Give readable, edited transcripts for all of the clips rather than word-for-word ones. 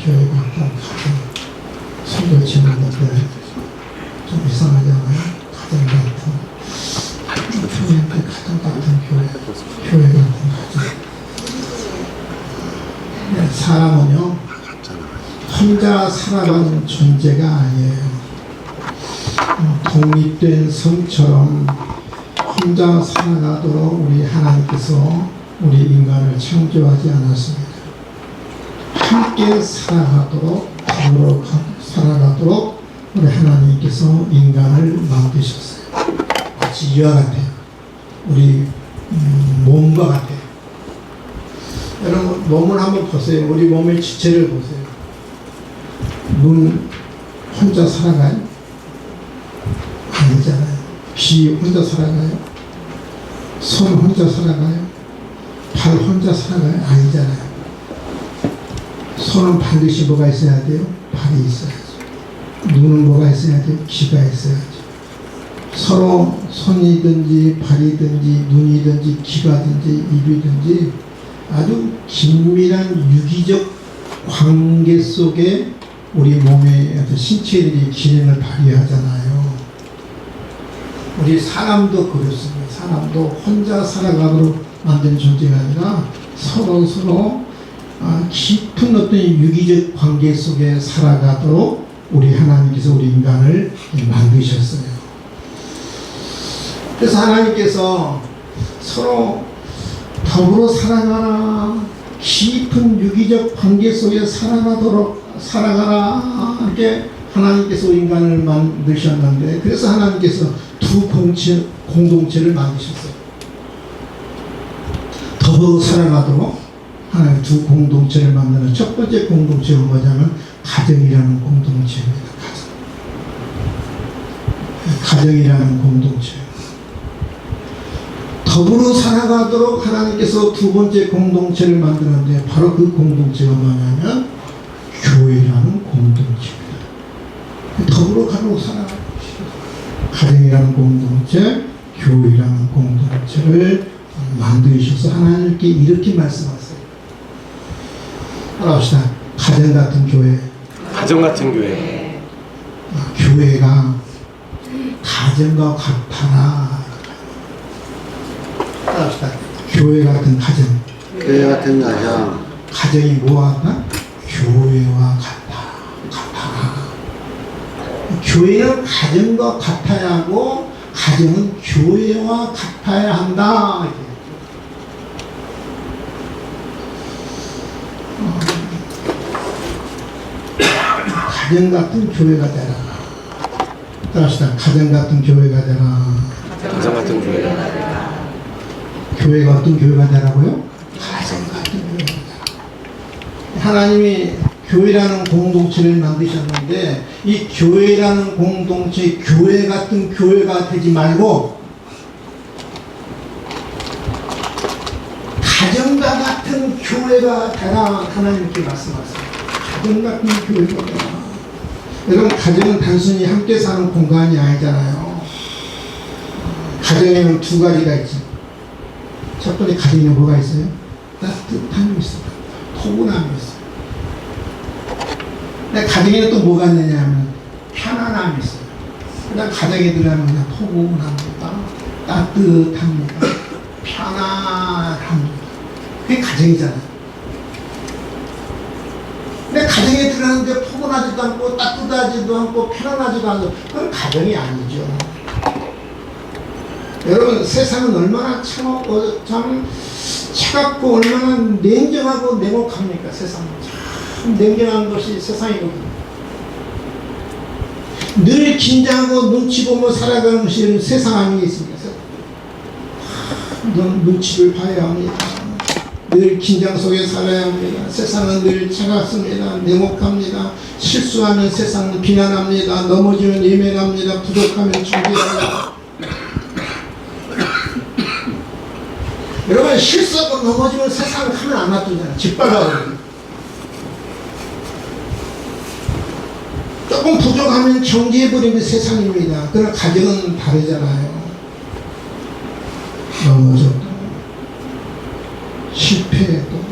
교회가 딱 선교 지났는데 좀 이상하잖아요. 가정 같은 교회인데 가정 같은 교회 같은 가정. 사람은요 혼자 살아가는 존재가 아니에요. 독립된 성처럼 혼자 살아가도록 우리 하나님께서 우리 인간을 창조하지 않았습니다. 함께 살아가도록 더불어 살아가도록 우리 하나님께서 인간을 만드셨어요. 마치 이와 같아요. 우리 몸과 같아요. 여러분 몸을 한번 보세요. 우리 몸의 지체를 보세요. 눈 혼자 살아가요? 아니잖아요. 귀 혼자 살아가요? 손 혼자 살아가요? 발 혼자 살아가요? 아니잖아요. 손은 반드시 뭐가 있어야 돼요? 발이 있어야죠. 눈은 뭐가 있어야 돼요? 귀가 있어야죠. 서로 손이든지 발이든지 눈이든지 귀가든지 입이든지 아주 긴밀한 유기적 관계 속에 우리 몸의 어떤 신체들이 기능을 발휘하잖아요. 우리 사람도 그렇습니다. 사람도 혼자 살아가도록 만든 존재가 아니라 서로 깊은 어떤 유기적 관계 속에 살아가도록 우리 하나님께서 우리 인간을 만드셨어요. 그래서 하나님께서 서로 더불어 살아가라, 깊은 유기적 관계 속에 살아가라 이렇게 하나님께서 인간을 만드셨는데, 그래서 하나님께서 두 공동체를 만드셨어요. 더불어 살아가도록 하나님 두 공동체를 만드는 첫 번째 공동체가 뭐냐면 가정이라는 공동체입니다. 가정이라는 공동체. 더불어 살아가도록 하나님께서 두 번째 공동체를 만드는데, 바로 그 공동체가 뭐냐면 교회라는 공동체입니다. 더불어 가도록 살아가는 가정이라는 공동체, 교회라는 공동체를 만드셔서 하나님께 이렇게 말씀하세요. 따라합시다. 가정 같은 교회. 가정 같은 교회. 교회가 가정과 같아라. 따라합시다. 교회 같은 가정. 교회 같은 가정. 가정이 뭐와 같다? 교회와 같아라. 교회는 가정과 같아야 하고 가정은 교회와 같아야 한다. 가정 같은 교회가 되라. 따라합시다. 가정 같은 교회가 되라. 가정 같은 교회가 되라. 교회가 어떤 교회가 되라고요? 가정 같은 교회가 되라. 하나님이 교회라는 공동체를 만드셨는데, 이 교회라는 공동체, 교회 같은 교회가 되지 말고 가정과 같은 교회가 되라. 하나님께 말씀하세요. 가정 같은 교회가 되라. 여러분, 가정은 단순히 함께 사는 공간이 아니잖아요. 가정에는 두 가지가 있죠. 첫 번째, 가정에는 뭐가 있어요? 따뜻함이 있어요. 포근함이 있어요. 근데 가정에는 또 뭐가 있느냐 하면 편안함이 있어요. 그냥 가정에 들어가면 그냥 포근합니다. 따뜻합니다. 편안합니다. 그게 가정이잖아요. 근데 가정에 들어가는데 포근하지도 않고 따뜻하지도 않고 편안하지도 않고, 그건 가정이 아니죠. 여러분, 세상은 얼마나 참 차갑고 얼마나 냉정하고 냉혹합니까? 세상은 참 냉정한 것이 세상이거든요. 늘 긴장하고 눈치 보며 살아가는 것이 세상 아니겠습니까? 눈치를 봐야 합니다. 늘 긴장 속에 살아야 합니다. 세상은 늘 차갑습니다. 냉혹합니다. 실수하면 세상은 비난합니다. 넘어지면 예민합니다. 부족하면 중재합니다. 여러분, 실수하고 넘어지면 세상은 가만 안 놔두잖아요. 짓밟아버려요. 조금 부족하면 정지해버리는 세상입니다. 그러나 가정은 다르잖아요. 넘어져도 실패해도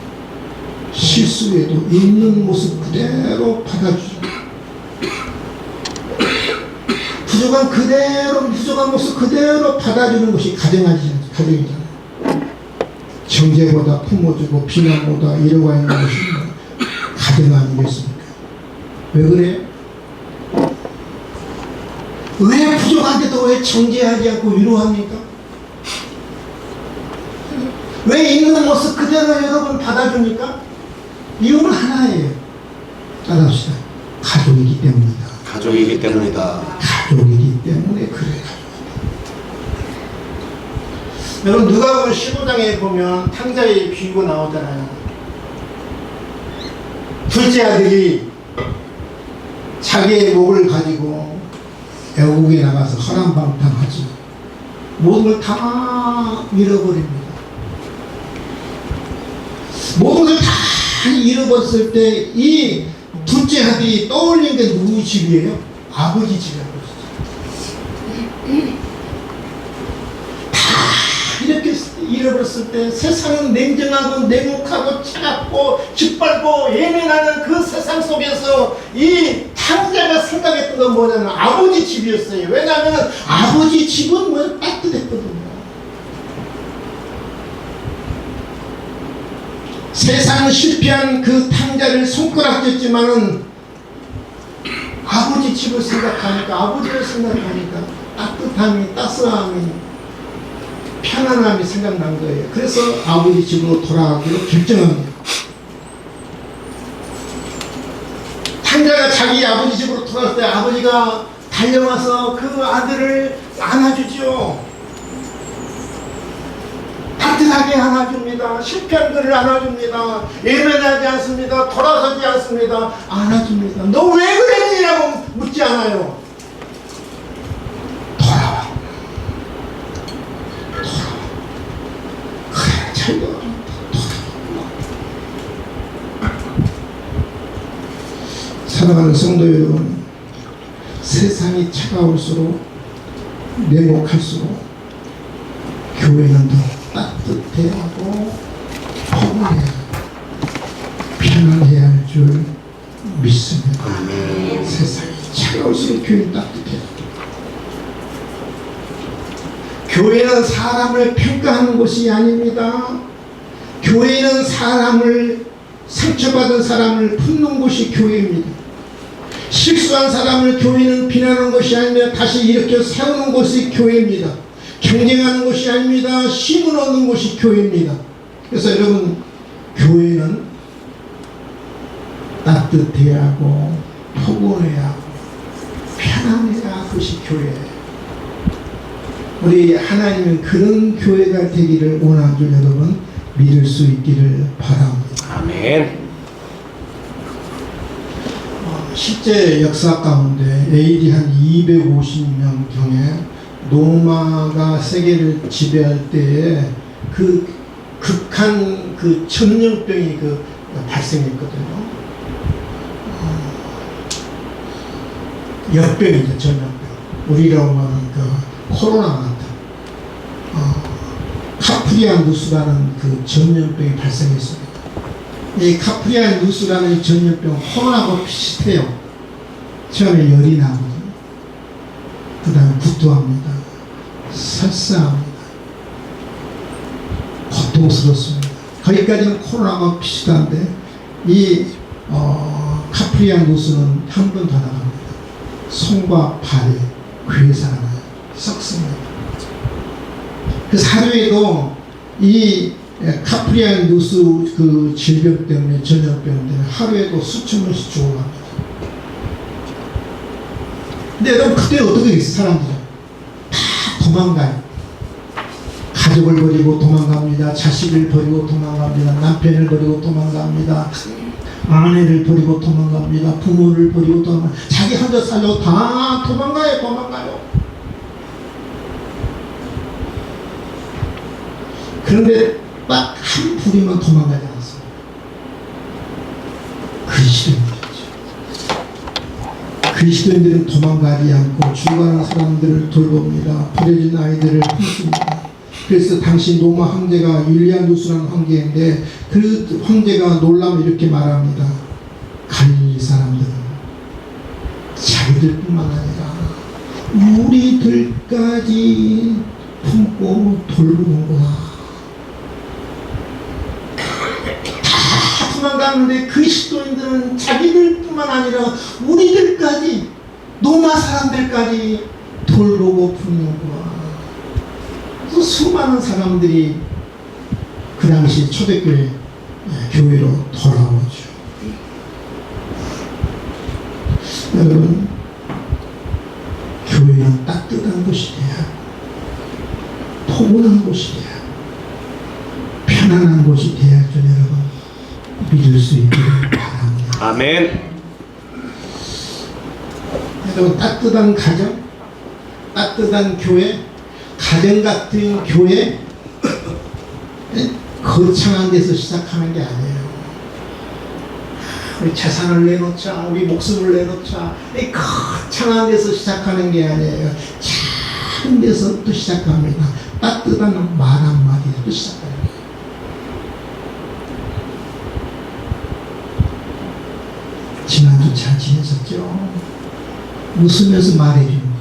실수해도 있는 모습 그대로 받아주죠. 부족한 모습 그대로 받아주는 것이 가정이잖아요. 정죄보다 품어주고 비난보다 이루어가 있는 것이 가정 아니겠습니까? 왜 그래요? 왜 부족한데도 왜 정죄하지 않고 위로합니까? 왜 있는 모습 그대로 여러분 받아줍니까? 이유는 하나예요. 따라합시다. 가족이기 때문이다. 가족이기 때문이다. 가족이기 때문에 그래요. 여러분 누가복음 15장에 보면 탕자에 비유가 나오잖아요. 둘째 아들이 자기의 목을 가지고 애국에 나가서 허랑방탕하지 모든 걸 다 잃어버립니다. 모든 걸 다 잃어버렸을 때 이 둘째 아들이 떠올린 게 누구 집이에요? 아버지 집이라고 했어요. 다 이렇게 잃어버렸을 때 세상은 냉정하고 냉혹하고 차갑고 짓밟고 예민하는 그 세상 속에서 이 탕자가 생각했던 건 뭐냐면 아버지 집이었어요. 왜냐하면 아버지 집은 뭐 따뜻했거든요. 세상은 실패한 그 탕자를 손가락질했지만은 아버지 집을 생각하니까, 아버지를 생각하니까 따뜻함이, 따스함이, 편안함이 생각난 거예요. 그래서 아버지 집으로 돌아가기로 결정합니다. 탕자가 자기 아버지 집으로 돌아갈 때 아버지가 달려와서 그 아들을 안아주죠. 따뜻하게 안아줍니다. 실패한 그를 안아줍니다. 예면하지 않습니다. 돌아서지 않습니다. 안아줍니다. 너 왜 그랬니라고 묻지 않아요. 돌아와. 그래, 잘 돌아와. 사랑하는 성도 여러분, 세상이 차가울수록 냉혹할수록 교회는 더 따뜻해하고 포근해야 편안해야 할 줄 믿습니다. 세상이 차가울수록 교회는 따뜻해요. 교회는 사람을 평가하는 곳이 아닙니다. 교회는 상처받은 사람을 품는 곳이 교회입니다. 실수한 사람을 교회는 비난하는 것이 아니라 다시 일으켜 세우는 곳이 교회입니다. 경쟁하는 것이 아닙니다. 힘을 얻는 것이 교회입니다. 그래서 여러분, 교회는 따뜻해야 하고 포근해야 하고 편안해야 그것이 교회예요. 우리 하나님은 그런 교회가 되기를 원하는 줄 여러분 믿을 수 있기를 바랍니다. 아멘. 실제 역사 가운데 AD 한 250년경에 로마가 세계를 지배할 때에 그 극한 그 전염병이 발생했거든요. 역병이죠, 전염병. 우리라고 하는 그 코로나 같은 카프리아누스라는 그 전염병이 발생했습니다. 이 카프리아누스라는 전염병 코로나하고 비슷해요. 처음에 열이 나거든요. 그 다음에 구토합니다. 설사합니다. 고통스럽습니다. 거기까지는 코로나가 비슷한데 이 카프리아누스는 한 번 더 나갑니다. 손과 발에 괴사가 나요. 썩습니다. 그래서 하루에도 이 카프리아누스 그 질병 때문에 전염병 때문에 하루에도 수천 명씩 죽어갑니다. 근데 여러분 그때 어떻게 했어요? 사람들이 다 도망가요. 가족을 버리고 도망갑니다. 자식을 버리고 도망갑니다. 남편을 버리고 도망갑니다. 아내를 버리고 도망갑니다. 부모를 버리고 도망갑니다. 자기 혼자 살려고 다 도망가요. 그런데 딱 한 부류만 도망가지 않았습니다. 그리스도인들은 도망가지 않고 죽어가는 사람들을 돌봅니다. 버려진 아이들을 품습니다. 그래서 당시 로마 황제가 율리아누스라는 황제인데 그 황제가 놀라면 이렇게 말합니다. 갈릴리 사람들은 자기들뿐만 아니라 우리들까지 품고 돌보는구나. 다 도망가는데 그리스도인들은 자기들뿐만 아니라 우리들까지, 로마 사람들까지 돌보고 품는구나. 그래서 수많은 사람들이 그 당시 초대교회 교회로 돌아오죠. 여러분, 교회는 따뜻한 곳이 돼야 하고 포근한 곳이 돼야 하고 편안한 곳이 돼야 할 줄 여러분 믿을 수 있기를 바랍니다. 아멘. 여러분, 따뜻한 가정, 따뜻한 교회, 가정 같은 교회 거창한 데서 시작하는 게 아니에요. 우리 재산을 내놓자, 우리 목숨을 내놓자, 이 거창한 데서 시작하는 게 아니에요. 작은 데서부터 시작합니다. 따뜻한 말 한마디부터 시작합니다. 지난주 잘 지내셨죠? 웃으면서 말해줍니다.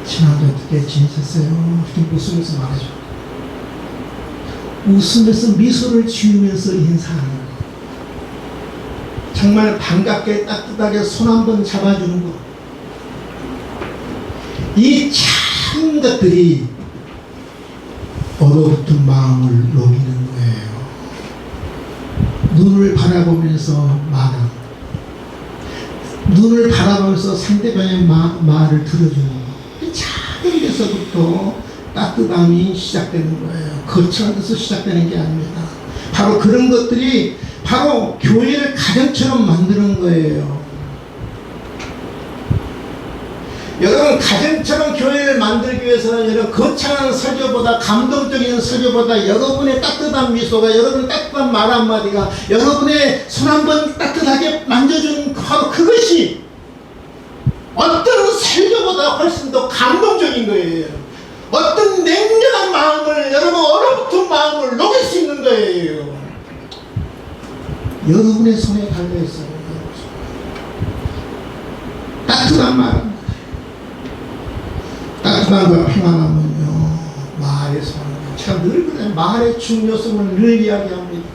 지난주 어떻게 지내셨어요? 이렇게 웃으면서 말해줘. 웃으면서 미소를 지으면서 인사하는 거. 정말 반갑게 따뜻하게 손 한번 잡아주는 거. 이 작은 것들이 얼어붙은 마음을 녹이는 거예요. 눈을 바라보면서 말하는, 눈을 바라보면서 상대방의 말을 들어주는 거. 이 작은 데서부터 따뜻함이 시작되는 거예요. 거창한 데서 시작되는 게 아닙니다. 바로 그런 것들이 바로 교회를 가정처럼 만드는 거예요. 여러분, 가정처럼 교회를 만들기 위해서는 여러분 거창한 설교보다, 감동적인 설교보다 여러분의 따뜻한 미소가, 여러분의 따뜻한 말 한마디가, 여러분의 손 한번 따뜻하게 만져주는 바로 그것이 어떤 설교보다 훨씬 더 감동적인 거예요. 어떤 냉정한 마음을, 여러분 얼어붙은 마음을 녹일 수 있는 거예요. 여러분의 손에 달려있어요. 따뜻한 말, 따뜻함과 평안함은요, 말에서 하는 거예요. 제가 늘 그래, 말의 중요성을 늘 이야기합니다.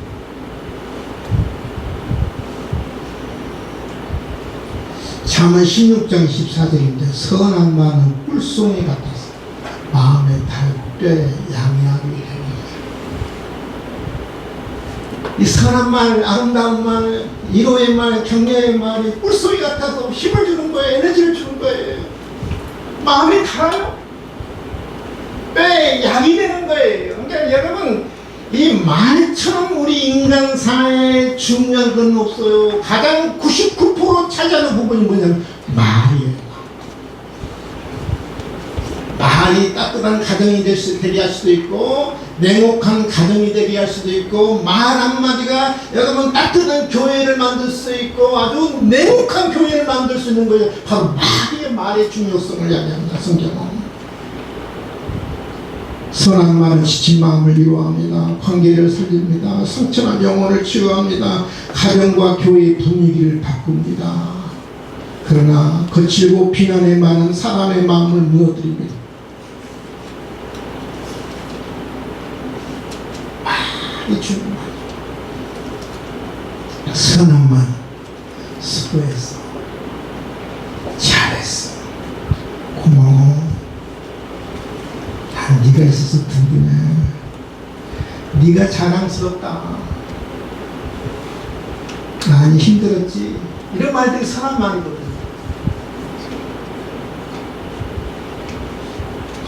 잠언 16장 14절인데 선한 말은 꿀송이 같아서 마음의 달뼈에 양약이 됩니다. 이 선한 말, 아름다운 말, 위로의 말, 격려의 말이 꿀송이 같아서 힘을 주는 거예요. 에너지를 주는 거예요. 마음이 달아요. 뼈에 약이 되는 거예요. 그러니까 여러분, 이 말처럼 우리 인간 사회에 중요한 건 없어요. 가장 99% 차지하는 부분이 뭐냐면 말이에요. 말이 따뜻한 가정이 되게 할 수도 있고, 냉혹한 가정이 되게 할 수도 있고, 말 한마디가 여러분 따뜻한 교회를 만들 수 있고, 아주 냉혹한 교회를 만들 수 있는 거예요. 바로 말의 중요성을 이야기합니다. 성경은 선한 말은 지친 마음을 위로합니다. 관계를 살립니다. 상처난 영혼을 치유합니다. 가정과 교회의 분위기를 바꿉니다. 그러나 거칠고 비난에 많은 사람의 마음을 무너뜨립니다. 말이 중요합니다. 선한 말, 수고했어, 잘했어, 고마워, 네가 있어서 든든해, 네가 자랑스럽다, 많이 힘들었지, 이런 말들이 선한 말이거든요.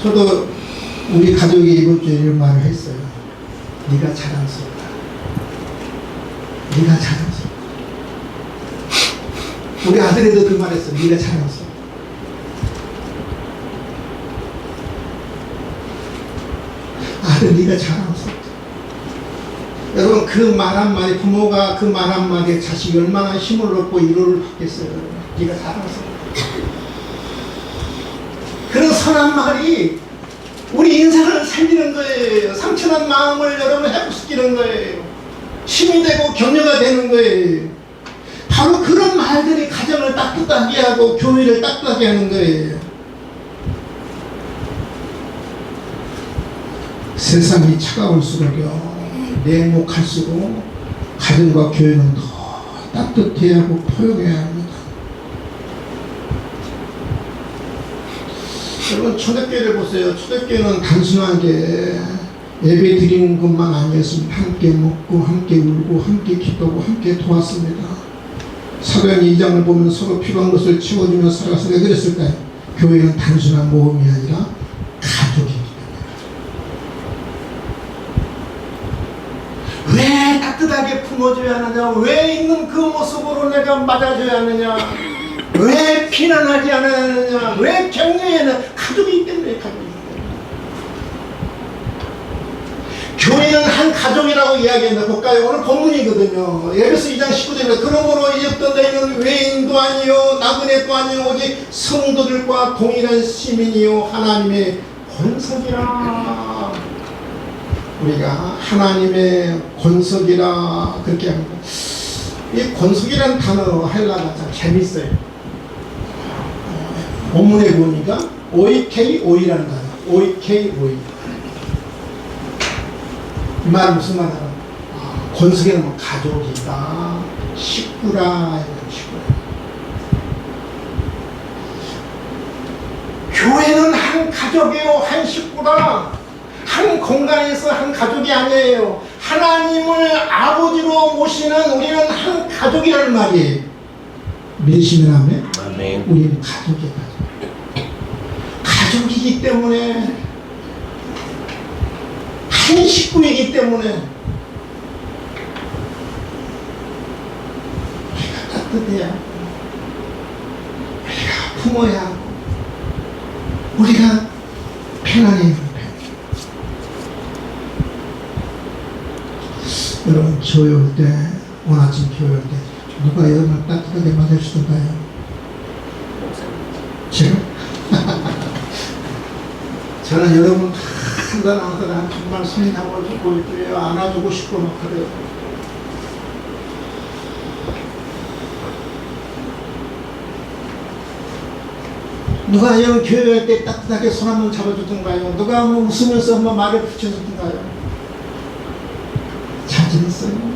저도 우리 가족이 이번 주에 이런 말을 했어요. 네가 자랑스럽다, 네가 자랑스럽다. 우리 아들에도 그 말했어. 네가 자랑스럽다. 아들, 네가 자랑스럽다. 여러분, 그 말 한마디, 부모가 그 말 한마디에 자식이 얼마나 힘을 얻고 위로를 받겠어요. 네가 자랑스럽다. 그런 선한 말이 우리 인생을 살리는 거예요. 상처난 마음을 여러분 회복시키는 거예요. 힘이 되고 격려가 되는 거예요. 바로 그런 말들이 가정을 따뜻하게 하고 교회를 따뜻하게 하는 거예요. 세상이 차가울수록요, 냉혹할수록 가정과 교회는 더 따뜻해야 하고 포용해야 합니다. 여러분, 초대교회를 보세요. 초대교회는 단순하게 예배 드리는 것만 아니었습니다. 함께 먹고 함께 울고 함께 기도하고 함께 도왔습니다. 사도행 2장을 보면 서로 필요한 것을 채워주며 살아가서 왜 그랬을까요? 교회는 단순한 모험이 아니라 가족이기 때문에. 왜 따뜻하게 품어줘야 하느냐? 왜 있는 그 모습으로 내가 맞아줘야 하느냐? 왜 비난하지 않느냐? 왜 격려해야 하느냐? 가족이기 때문에. 가족이기 때문에. 교회는 한 가족이라고 이야기한다. 볼까요? 오늘 본문이거든요. 에베소 2장 19절에 그러므로 이제부터 너희는 외인도 아니요 나그네도 아니요 오직 성도들과 동일한 시민이요 하나님의 권석이라. 우리가 하나님의 권석이라 그렇게 합니다. 이 권석이라는 단어 헬라가 참 재밌어요. 본문에 보니까 오이케이오이라는 단어, 오이케이오이. 이 말은 무슨 말이야? 권석에는 뭐 가족이다, 식구라 이런 식으로. 교회는 한 가족이요, 한 식구라. 한 공간에서 한 가족이 아니에요. 하나님을 아버지로 모시는 우리는 한 가족이라는 말이에요. 믿으시면 아멘? 아멘. 우리는 가족이에요. 가족이기 때문에, 한 식구이기 때문에 우리가 따뜻해야 하고, 우리가 품어야 하고, 우리가 편안해야 하고. 여러분, 교회 올 때, 오늘 아침 교회 올 때 누가 여러분을 따뜻하게 맞아주던가요? 제가? 저는 여러분 한단한단 정말 손이 나와주고 있고요, 안아주고 싶고 막 그래요. 누가 여러분 교회 갈 때 따뜻하게 손 한번 잡아주던가요? 누가 뭐 웃으면서 한번 말을 붙여주던가요? 잘 지냈어요?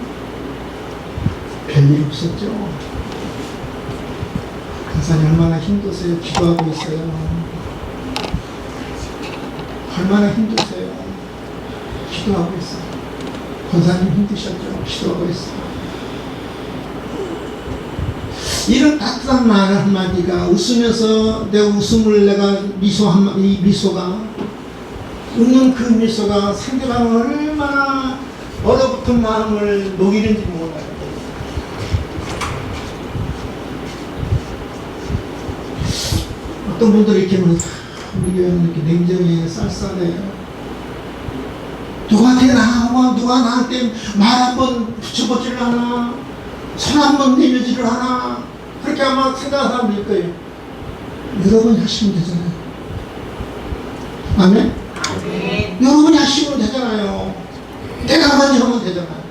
별일 없었죠? 간사님 얼마나 힘드세요? 기도하고 있어요. 얼마나 힘드세요? 기도하고 있어요. 권사님 힘드셨죠? 기도하고 있어요. 이런 따뜻한 말 한마디가, 웃으면서 내 웃음을 내가 미소 한마디, 이 미소가, 웃는 그 미소가 상대방을 얼마나 얼어붙은 마음을 녹이는지 몰라요. 어떤 분들이 이렇게 우리 교회는 이렇게 냉정해, 쌀쌀해. 누구한테 나하고 누가 나한테 말 한번 붙여보지를 하나, 손 한번 내밀지를 하나, 그렇게 아마 생각하는 사람들일 거예요. 여러분이 하시면 되잖아요. 아멘? 아멘. 여러분이 하시면 되잖아요. 내가 먼저 하면 되잖아요.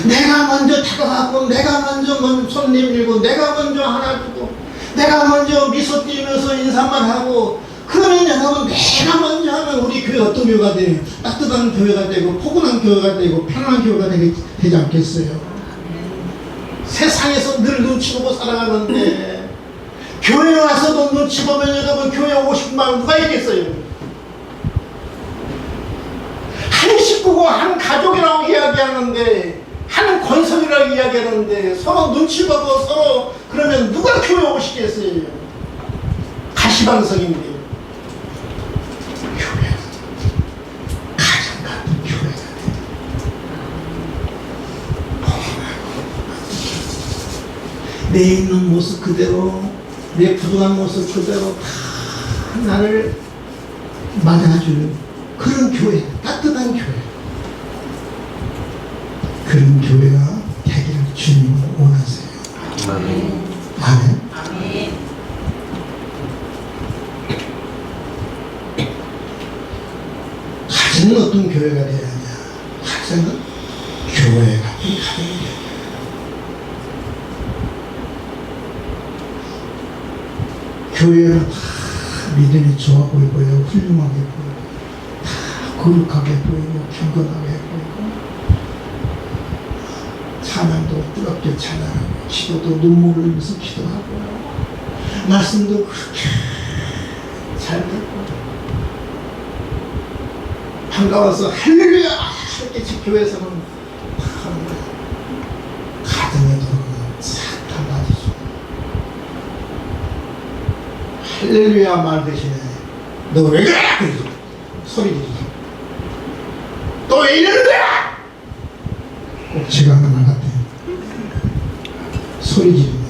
내가 먼저 다가가고, 내가 먼저 손 내밀고, 내가 먼저 안아주고, 내가 먼저 미소 띄우면서 인사만 하고, 그러면 여러분 내가 먼저 하면 우리 교회 어떤 교회가 돼요? 따뜻한 교회가 되고, 포근한 교회가 되고, 편안한 교회가 되지 않겠어요? 세상에서 늘 눈치 보고 살아가는데 교회에 와서도 눈치 보면 여러분 교회 오고 싶은 마음 누가 있겠어요? 한 식구고 한 가족이라고 이야기하는데, 한 권석이라고 이야기하는데 서로 눈치 보고 서로 그러면 누가 교회 오고 싶겠어요? 가시방석인데. 교회는 가장 같은 교회가 돼. 내 있는 모습 그대로, 내 부족한 모습 그대로 다 나를 맞아주는 그런 교회, 따뜻한 교회. 그런 교회가 되기를 주님은 원하세요. 아멘. 아멘. 아멘. 교회가 되어야 하냐? 가정은 교회 같은 가정이 되어야 돼. 교회는 다 믿음이 좋아 보이고요, 훌륭하게 보이고, 다 거룩하게 보이고, 경건하게 보이고, 찬양도 뜨겁게 찬양하고, 기도도 눈물 흘리면서 기도하고요, 말씀도 그렇게 잘 듣고, 반가워서 할렐루야! 이렇게 교회에서는 하는데, 가정에 들어오면 싹 달라지죠. 할렐루야 말 대신에 너 왜 그래? 그러죠. 소리 지르죠. 또 왜 이러는 거야? 꼭 제가 하나 같아요. 소리 지르면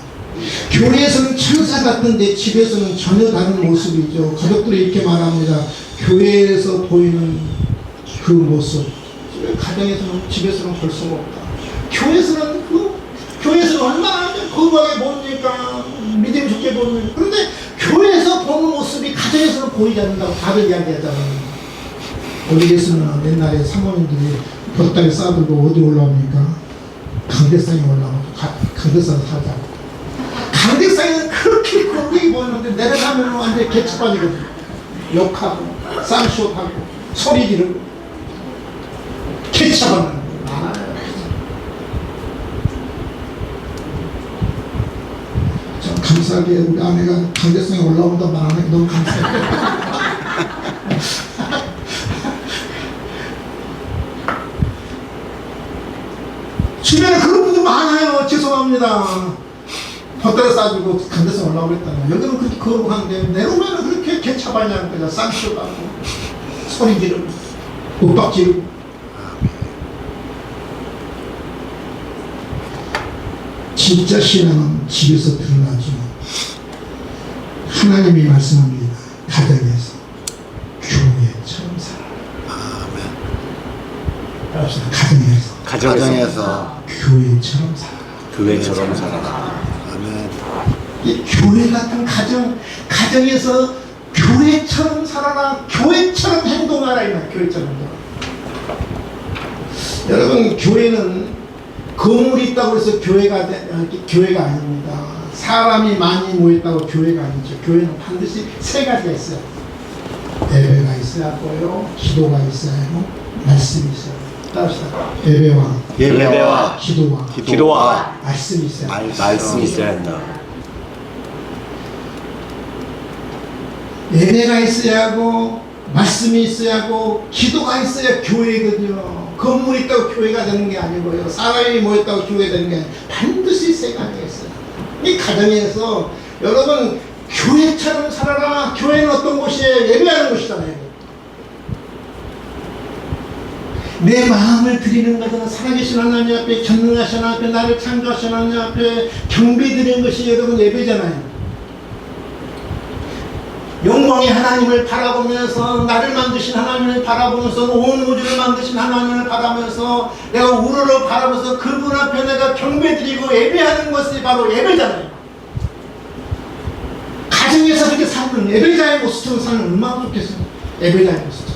교회에서는 천사 같은데 집에서는 전혀 다른 모습이죠. 가족들이 이렇게 말합니다. 교회에서 보이는 그 모습 가정에서는 집에서는 볼 수가 없다. 교회에서는 얼마나 거룩하게 보니까 믿음이 좋게 보는, 그런데 교회에서 보는 모습이 가정에서는 보이지 않는다고 다들 이야기하잖아요. 우리 예수는 옛날에 사모님들이 벽다리 쌓아들고 어디 올라옵니까? 강대상에 올라오고 강대상에 살자고. 강대상에는 그렇게 거룩하게 보이는데 내려가면 완전히 개츠반이거든요. 욕하고 쌍쇼하고 소리 지르고 개츠반은 많아요. 참 감사하게 우리 아내가 강대상에 올라온다 말하는 게 너무 감사해요. 주변에 그런 분들 많아요. 죄송합니다. 벗다리 싸주고 강대상 올라오고 그랬다는 여기는 그렇게 거룩한데 내려오면 그렇게 개차반이라는 거죠. 쌍쇼 하고 소리 지르고 윽박 지르고. 진짜 신앙은 집에서 드러나죠. 하나님이 말씀합니다. 가정에서 교회처럼 살아라. 아멘. 가정에서 교회처럼 살아라. 교회처럼 살아라. 아멘. 이 교회 같은 가정에서 교회처럼 살아라. 교회처럼 행동하라. 이 말. 교회처럼 행동하라. 여러분, 교회는 건물이 있다고 해서 교회가 아닙니다. 사람이 많이 모였다고 교회가 아니죠. 교회는 반드시 세 가지가 있어요. 예배가 있어야 하고요, 기도가 있어야 하고, 말씀이 있어야 하고. 따라합시다. 예배와 기도와 말씀이 있어야 한다. 말씀이 있어야 한다. 예배가 있어야 하고, 말씀이 있어야 하고, 기도가 있어야 교회거든요. 건물이 있다고 교회가 되는 게 아니고요, 사람이 모였다고 교회가 되는 게 아니고, 반드시 세 가지가 있어요. 이 가정에서 여러분 교회처럼 살아라. 교회는 어떤 곳이에요? 예배하는 곳이잖아요. 내 마음을 드리는 것은 살아계신 하나님 앞에, 전능하신 하나님 앞에, 나를 창조하신 하나님 앞에 경배드리는 것이 여러분 예배잖아요. 영광의 하나님을 바라보면서, 나를 만드신 하나님을 바라보면서, 온 우주를 만드신 하나님을 바라보면서, 내가 우러러 바라보면서 그분 앞에 내가 경배드리고 예배하는 것이 바로 예배잖아요. 가정에서 그렇게 사는 예배자의 모습처럼 사는 얼마나 좋겠어요. 예배자의 모습처럼.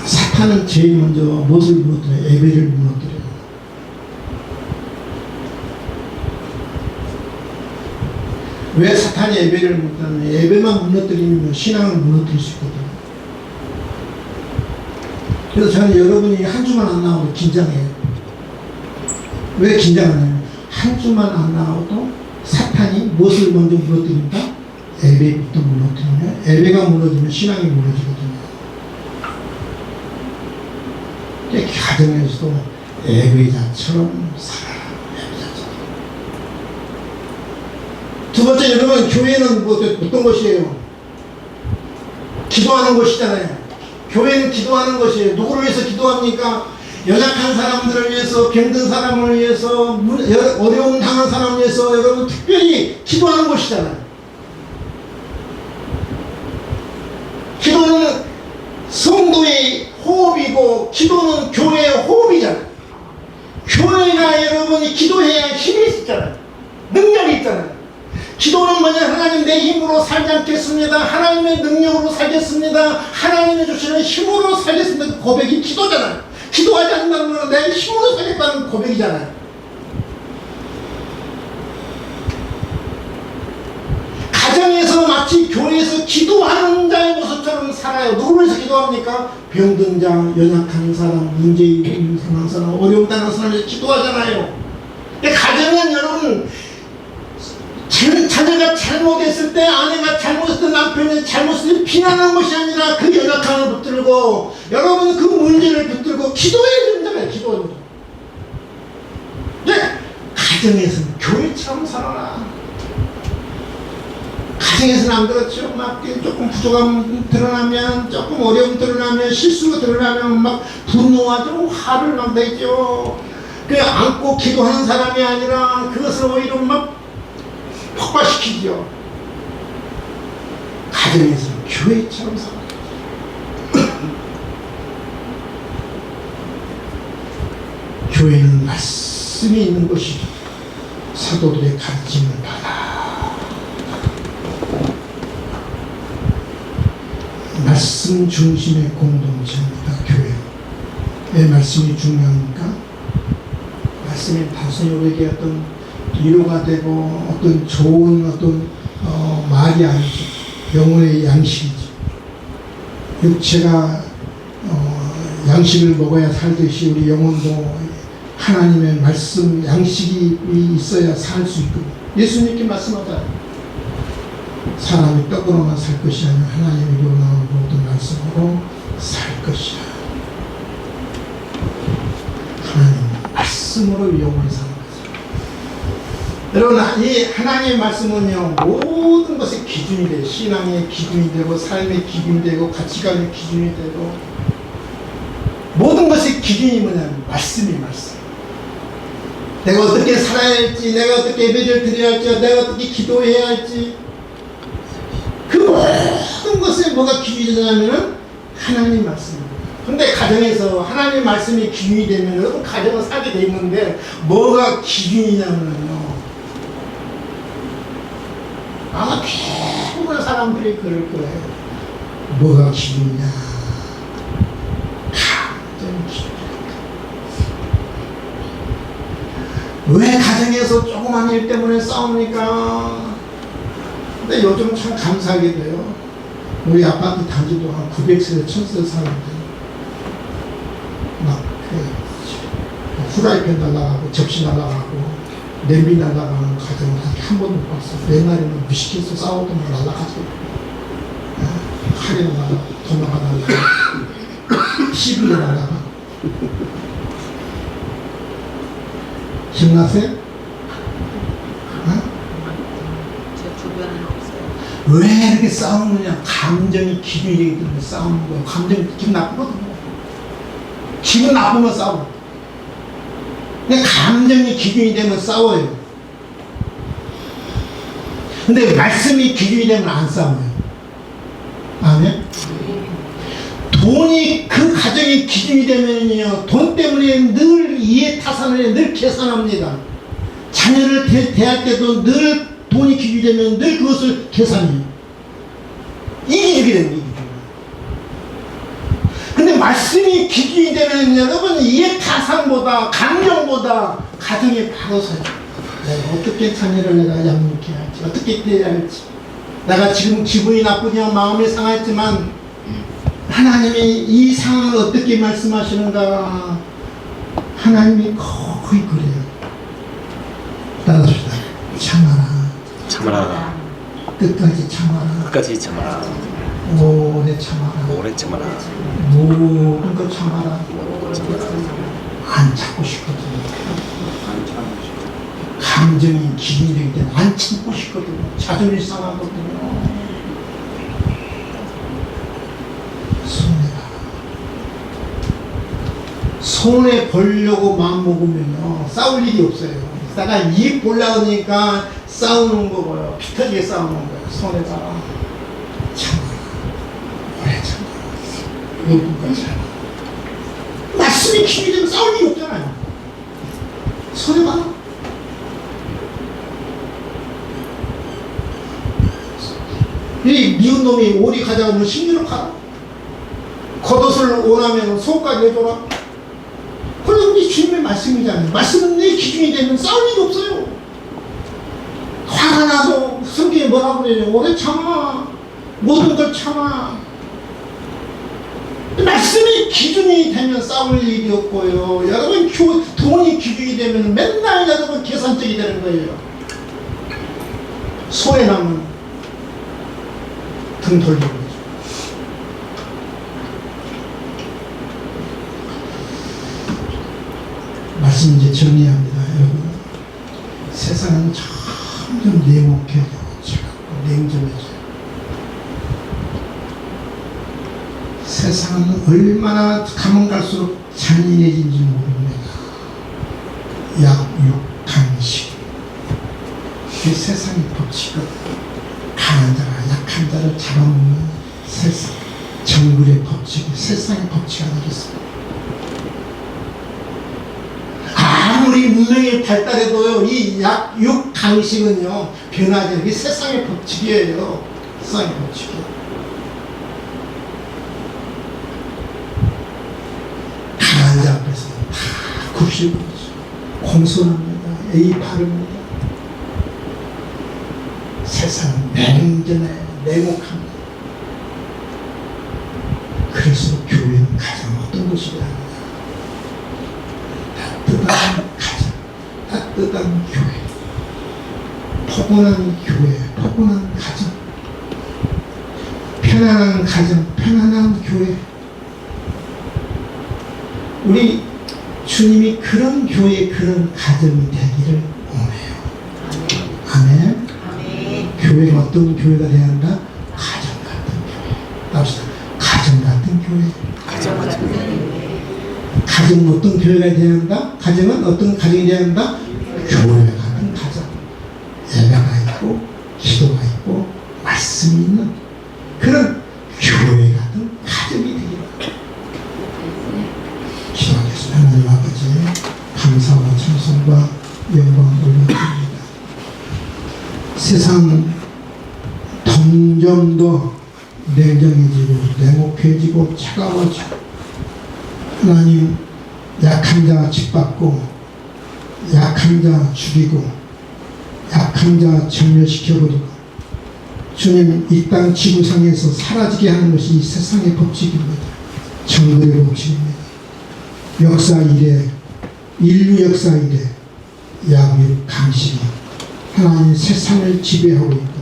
사탄은 제일 먼저 무엇을 무너뜨려요? 예배를 무너뜨려요. 왜 사탄이 예배를 무너뜨리냐면, 예배만 무너뜨리면 신앙을 무너뜨릴 수 있거든요. 그래서 저는 여러분이 한 주만 안 나오고 긴장해요. 왜 긴장하냐면, 한 주만 안 나와도 사탄이 무엇을 먼저 무너뜨린다? 예배부터 무너뜨리면, 예배가 무너지면 신앙이 무너지거든요. 가정에서도 예배자처럼 살아라. 예배자처럼. 두 번째, 여러분, 교회는 어떤 것이에요? 기도하는 것이잖아요. 교회는 기도하는 것이에요. 누구를 위해서 기도합니까? 연약한 사람들을 위해서, 병든 사람을 위해서, 어려움 당한 사람을 위해서 여러분 특별히 기도하는 것이잖아요. 기도는 성도의 호흡이고, 기도는 교회의 호흡이잖아요. 교회가 여러분이 기도해야 힘이 있잖아요. 능력이 있잖아요. 기도는 뭐냐? 하나님 내 힘으로 살지 않겠습니다. 하나님의 능력으로 살겠습니다. 하나님이 주시는 힘으로 살겠습니다. 그 고백이 기도잖아요. 기도하지 않는다는 건 내 힘으로 살겠다는 고백이잖아요. 가정에서 마치 교회에서 기도하는 자의 모습처럼 살아요. 누구 위해서 기도합니까? 병든 자, 연약한 사람, 문제 있는 사람, 어려움 당하는 사람에서 기도하잖아요. 근데 가정은 여러분, 자녀가 잘못했을 때, 아내가 잘못했을 때, 남편이 잘못했을 때 비난하는 것이 아니라 그 연약함을 붙들고, 여러분 그 문제를 붙들고 기도해야 된다고요. 기도하는 거. 네. 가정에서는 교회처럼 살아라. 가정에서는 안 그렇죠. 막 조금 부족함 드러나면, 조금 어려움 드러나면, 실수가 드러나면 막 분노하죠. 화를 막 내죠. 그 안고 기도하는 사람이 아니라 그것을 오히려 막 폭발시키죠. 가정에서는 교회처럼 살아요. 교회는 말씀이 있는 것이죠. 사도들의 가르침을 받아. 말씀 중심의 공동체입니다. 교회. 왜 말씀이 중요합니까? 말씀이 단순히 우리에게 어떤 위로가 되고 어떤 좋은 어떤 말이 아니죠. 영혼의 양식이죠. 육체가 양식을 먹어야 살듯이 우리 영혼도 하나님의 말씀 양식이 있어야 살 수 있고, 예수님께 말씀하잖아요. 사람이 떡으로만 살 것이 아니라 하나님의 나오는 모든 말씀으로 살 것이야. 하나님 말씀으로 영원히 사는 거죠. 여러분, 이 하나님의 말씀은요, 모든 것의 기준이 돼요. 신앙의 기준이 되고, 삶의 기준이 되고, 가치관의 기준이 되고, 모든 것의 기준이 뭐냐면 말씀이 말씀. 내가 어떻게 살아야 할지, 내가 어떻게 예배를 드려야 할지, 내가 어떻게 기도해야 할지, 그 모든 것에 뭐가 기준이 되냐면은 하나님 말씀입니다. 근데 가정에서 하나님 말씀이 기준이 되면 여러분 가정을 살게 돼 있는데 뭐가 기준이냐면요, 아마 대부분의 사람들이 그럴 거예요. 뭐가 기준이냐? 가정 기준. 왜 가정에서 조그만 일 때문에 싸웁니까? 근데 요즘 참 감사하게 돼요. 우리 아파트 단지도 한 900세대, 1000세대 사는데 막 후라이팬 날라가고 접시 날라가고 냄비 날라가는 가정을 한 번도 못 봤어. 옛날에는 무식해서 싸우던 거 날라가지고 칼이 날라가고 도마가 날라가고 시비가 날라가고. 기억나세요? 왜 이렇게 싸우느냐? 감정이 기준이 되기 때문에 싸우는 거예요. 감정이 기분 나쁘거든요. 기분 나쁘면 싸워. 근데 감정이 기준이 되면 싸워요. 근데 말씀이 기준이 되면 안 싸워요. 아멘? 돈이 그 가정의 기준이 되면요, 돈 때문에 늘 이해타산을 해, 늘 계산합니다. 자녀를 대할 때도 늘 돈이 기준이 되면 늘 그것을 계산해요. 이기주게 됩니다. 근데 말씀이 기준이 되면 여러분 이해타산보다 감정보다 가정에 바로 서요. 내가 어떻게 자녀를 내가 양육해야 할지, 어떻게 대해야 할지, 내가 지금 기분이 나쁘냐 마음이 상했지만 하나님이 이 상황을 어떻게 말씀하시는가, 하나님이 거의 그래요. 따라합시다. 참아라. 참아라. 끝까지 참아라. 끝까지 참아라. 오래 참아라. 오래 참아라. 모든 것 참아라. 안 참고 싶거든요. 감정이 기준이 되기 때문에 안 참고 싶거든요. 자존이 상하거든요. 손해 보려고 마음먹으면요, 싸울 일이 없어요. 내가 이익 보려고 하니까 싸우는 거고요. 피 터지게 싸우는 거예요. 손해가. 참아라. 오래 참아라. 누군가 참아라. 말씀이 기준이 되면 싸울 일이 없잖아요. 손해가. 나쁜 놈이 오리 가져가면 신기록 하라. 겉옷을 원하면 속까지 해줘라. 그래서 우리 주님의 말씀이잖아요. 말씀은 내 기준이 되면 싸울 일이 없어요. 화가 나서 성경에 뭐라고 그래요? 오래 참아. 모든 걸 참아. 말씀이 기준이 되면 싸울 일이 없고요. 여러분 돈이 기준이 되면 맨날 여러분 계산적이 되는 거예요. 소에 남은 등 돌리는 거죠. 말씀 이제 정리합니다. 여러분, 세상은 점점 냉혹해지고 차갑고 냉정해져요. 세상은 얼마나 가면 갈수록 잔인해진지 모릅니다. 약육강식. 그 세상의 법칙은 강한 자가 약한 자를 잡아먹는 세상, 정글의 법칙이 세상의 법칙 아니겠습니까? 아무리 문명이 발달해도요, 이 약육강식은요, 변하지 않는 게 세상의 법칙이에요. 세상의 법칙이에요. 강한 자 앞에서 다 굽시고 공손합니다. A 바릅니다. 세상은 냉전해, 냉혹합니다. 그래서 교회는 가장 어떤 곳이냐? 따뜻한 가정, 따뜻한 교회, 포근한 교회, 포근한 가정, 편안한 가정, 편안한 교회. 우리 주님이 그런 교회, 그런 가정이 되기를 원해요. 아멘. 교회가 어떤 교회가 되어야 한다? 가정 같은 교회. 나옵시다. 가정 같은 교회. 가정 같은 교회. 가정은 어떤 교회가 되어야 한다? 가정은 어떤 가정이 되어야 한다? 교회 같은 가정. 예배가 있고, 기도가 있고, 말씀이 있는 그런 교회 같은 가정이 되기를. 기도하겠습니다. 하나님 아버지, 감사와 찬송과 영광을 올려드립니다. 세상은 점점 더 냉정해지고 냉혹해지고 차가워지고, 하나님 약한 자 짓밟고 약한 자 죽이고 약한 자 정멸시켜버리고, 주님 이 땅 지구상에서 사라지게 하는 것이 이 세상의 법칙입니다. 정글의 법칙입니다. 역사 이래, 인류 역사 이래 약육강식이 하나님 세상을 지배하고 있고,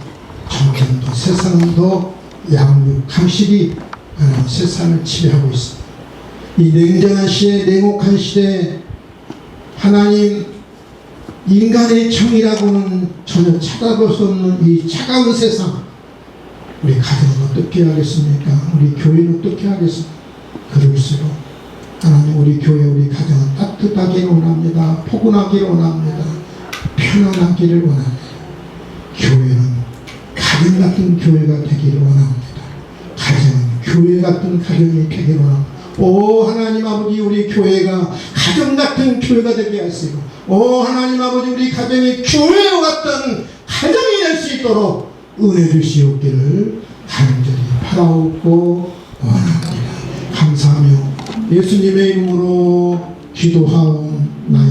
점점 더 세상은 더 약육강식이 하나님 세상을 지배하고 있습니다. 이 냉정한 시대, 냉혹한 시대에 하나님 인간의 정의라고는 전혀 찾아볼 수 없는 이 차가운 세상, 우리 가정은 어떻게 하겠습니까? 우리 교회는 어떻게 하겠습니까? 그럴수록 하나님 우리 교회, 우리 가정은 따뜻하기를 원합니다. 포근하기를 원합니다. 편안하기를 원합니다. 교회는 가정 같은 교회가 되기를 원합니다. 가정은 교회 같은 가정이 되기를 원합니다. 오 하나님 아버지, 우리 교회가 가정 같은 교회가 되게 하시고, 오 하나님 아버지, 우리 가정이 교회와 같은 가정이 될 수 있도록 은혜 주시옵기를 간절히 바라옵고 원합니다. 감사하며 예수님의 이름으로 기도하옵나이다.